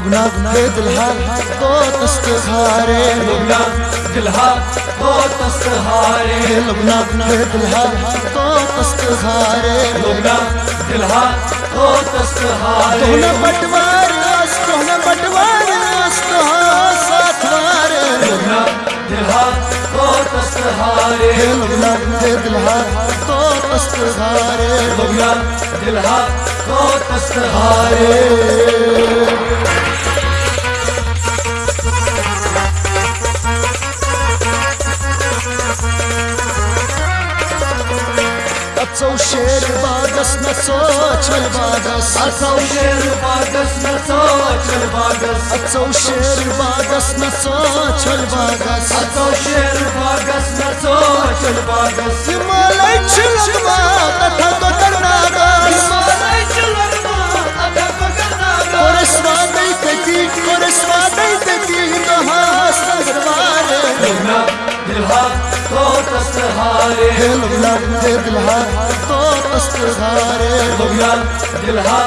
लुगना दिलहा तो तस्तहारे लुगना दिलहा तो तस्तहारे लुगना दिलहा तो तस्तहारे लुगना दिलहा तो तस्तहारे तोहना बटवार साथवार लुगना दिलहा तो तस्तहारे लुगना दिलहा तो तस्तहारे लुगना दिलहा तो तस्तहारे अचौ शेर बागस नचो चल बागस अचौ शेर बागस नचो चल बागस अचौ शेर बागस नचो चल बागस अचौ शेर बागस नचो चल बागस हिमालय चिलमा तथा तो कर्नागस हिमालय चिलमा तथा तो कर्नागस कोरे स्वादई तकी नहास नगरवारे लुगना दिलहा तो तस्तहारे लुगना दिलहा तो तस्तहारे लुगना दिलहा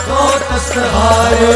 तो तस्तहारे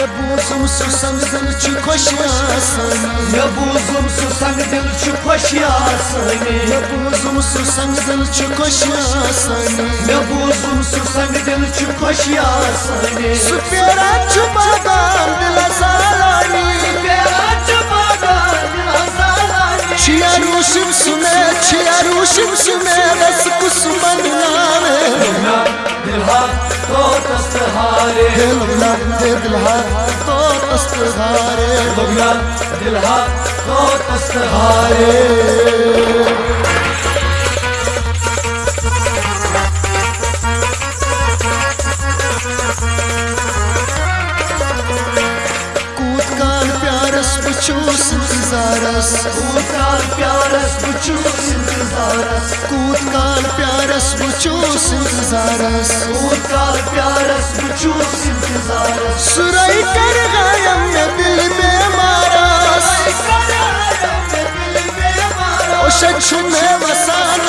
Nebuzum susang dil çu khoşyasın Nebuzum susang dil çu khoşyasın Nebuzum susang dil çu khoşyasın Nebuzum susang dil çu khoşyasın Supera çu bagam dila salani Supera çu bagam dila salani Çiyaruşim sume Ras kusman name Lugna dilha to tastahare Lugna dilha to tastahare Lugna dilha to tastahare Buçus intizaras Kutkan pyaras buçus intizaras Kutkan pyaras buçus intizaras Kutkan pyaras buçus intizaras Suray kar gayam ne dil bemaras O şaçu me vasan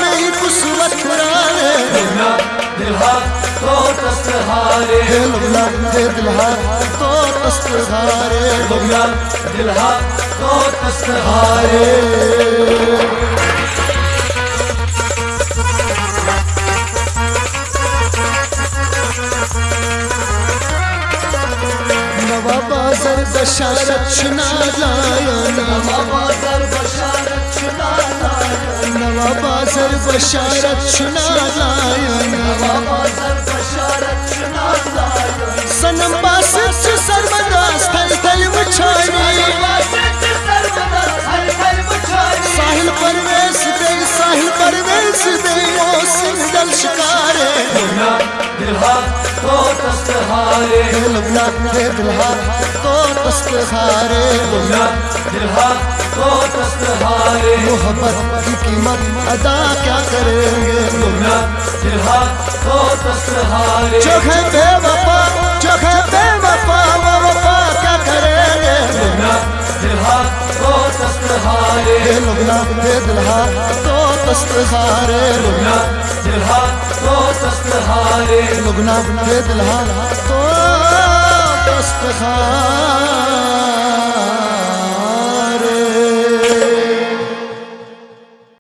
Mei kusvat kurane Lugna dilha to tastahare Lugna dilha to tastahare Lugna dilha to tastahare Nava bazar basharat şunalayan Nava bazar basharat şunalayan Nava bazar basharat şunalayan Nava bazar basharat şunalayan Sanam basit çı sarmadas thal thal muchani Sahil parves de mosim dal shikare Lugna dilha to tastahare Lugna dilha to tastahare Lugna dilha to tastahare मोहब्बत की कीमत अदा क्या करेंगे Lugna dilha to tastahare जो है बेवफा वो वफा क्या करेंगे Lugna dilha to tastahare लुगना दिलहा तो तस्तहारे Lugna dilha to tastahare लुगना दिलहा तो तस्तहारे